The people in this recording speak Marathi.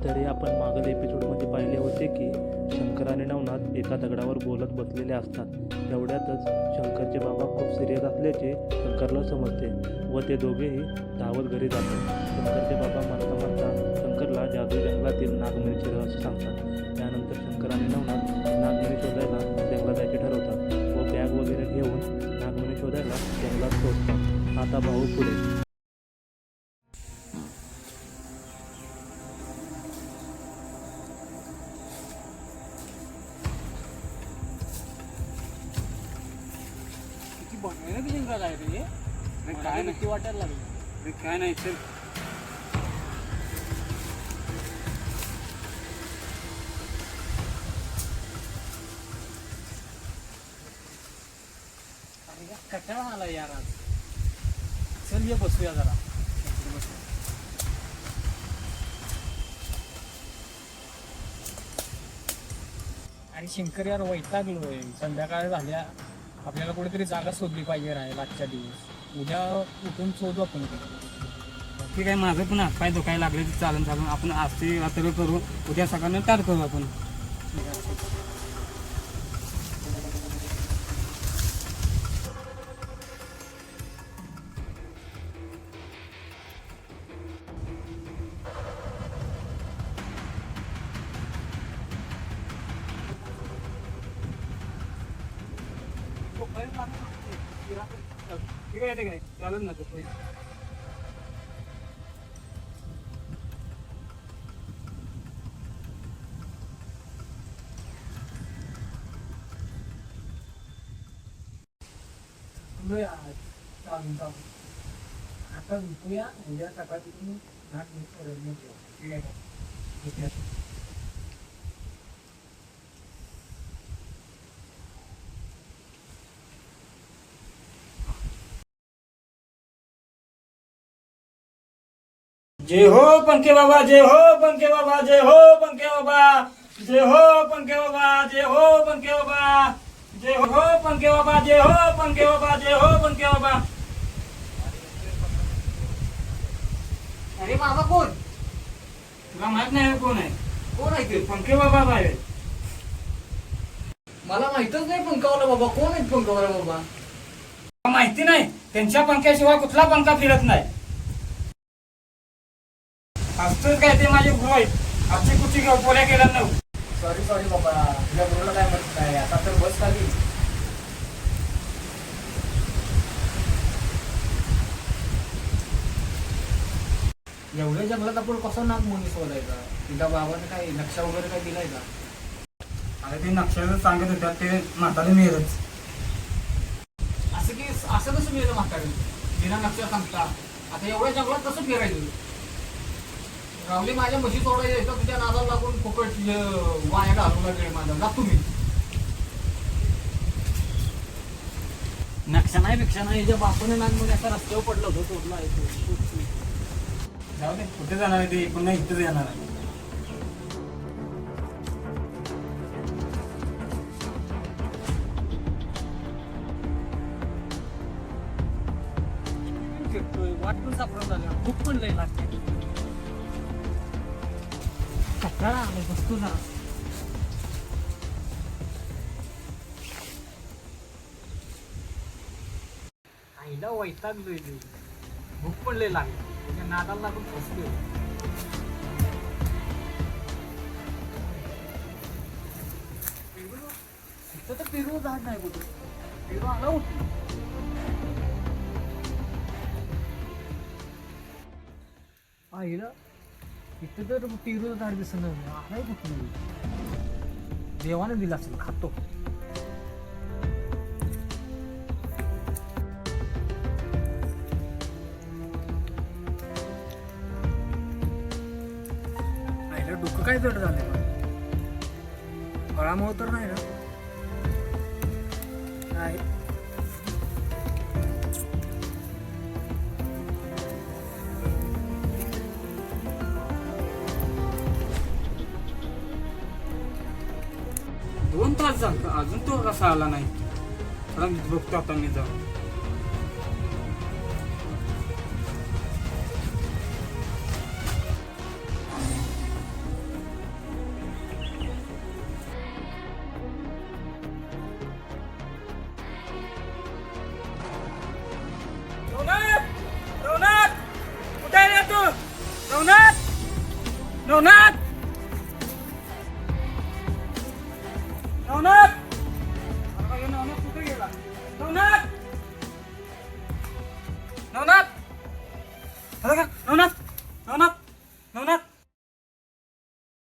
तरी आपण मागील एपिसोडमध्ये पाहिले होते की शंकर आणि नवनाथ एका दगडावर बोलत बसलेले असतात. तेवढ्यातच शंकरचे बाबा खूप सिरियस असल्याचे शंकरला समजते व ते दोघेही धावत घरी जातात. शंकरचे बाबा म्हणता म्हणता शंकरला जादू जंगलातील नागमणीचे रहस्य सांगतात. त्यानंतर शंकर आणि नवनाथ नागमणी शोधायला जंगलात जायचे ठरवतात व बॅग वगैरे घेऊन नागमणी शोधायला जंगलात पोहोचतात. आता भाऊ पुढे. जंगलात आहे रे. काय नक्की वाटायला लागली काय नाही तर कटाळा आला यार आज. चल ये बसूया जरा. आणि शंकर यार वैतागलोय. संध्याकाळ झाल्या. आपल्याला कुठेतरी जागा शोधली पाहिजे राहायला आजच्या दिवस. उद्या उठून शोधू आपण. ठीक आहे. माझं पण हातपाय दुखायला लागले चालून चालून. आपण आज ते रात्र करू. उद्या सकाळनं तार करू आपण. ठीक आहे ठीक आहे चालेल ना. आता झोपूया. उद्या सकाळी ठीक आहे. जय हो पंखे बाबा. जय हो पंखे बाबा. जय हो पंखे बाबा. जय हो पंखे बाबा. जय हो पंखे बाबा. जय हो पंखे बाबा. जय हो पंखे बाबा. जय हो पंखे बाबा. अरे बाबा कोण? तुला माहित नाही कोण आहे? कोण आहे ते? पंखे बाबा आहे. मला माहितच नाही पंखावाला बाबा. कोण आहेत पंखावाला बाबा? माहिती नाही. त्यांच्या पंख्याशिवाय कुठला पंखा फिरत नाही. असतोच काय ते माझे गुरु आहेत. आजची कुठची पोल्या केल्या नव्हतं. सॉरी सॉरी बाबा. तुझ्या गुरुला काय म्हणत नाही. आता तर बस खाली. एवढ्या जंगलात आपण कसं नागमणी शोधायचा? तुझ्या बाबाने काय नक्षा वगैरे काय दिलाय का? अरे ते नक्षत्र सांगत होत्या ते म्हातारे मिळत. असं कसं मिळलं म्हातारी? बिना नक्षा सांगता आता एवढ्या जंगलात कसं फिरायचं? रावली माझ्या म्हशी सोडायच्या येतं. तुझ्या नादाला लागून फुकट वाया घालून लागले माझा. जा तुम्ही. नक्षा नाही भिक्षा नाही. ज्या बापूने नागमध्ये असा रस्त्यावर पडलं होतं सोडला आहे. जाऊ दे. कुठे जाणार आहे ते? पुन्हा इथंच येणार आहे. वाट पण सापडून झालं. खूप पण लई लागते. कटाळा आलाय. बसतो ना. आईला वैतागलोय. भूक पण लई लागली. त्याच्या नादाला लागून फसलोय. इथं तर पेरू झाड नाही कुठे. पेरू आला उठून. आईला इथं तर पेरूचं झाड दिसत नाही. आलाय कुठून? देवाने दिला असेल. खातो. आईला डोकं काय जड झालंय? फळामुळे तर नाही ना? नाही. दोन तास झालं अजून तो कसा आला नाही. थोडा बघतो आता मी जाऊन. नवनाथ नवनाथ अरे नवनाथ कुठे गेला नवनाथ नवनाथ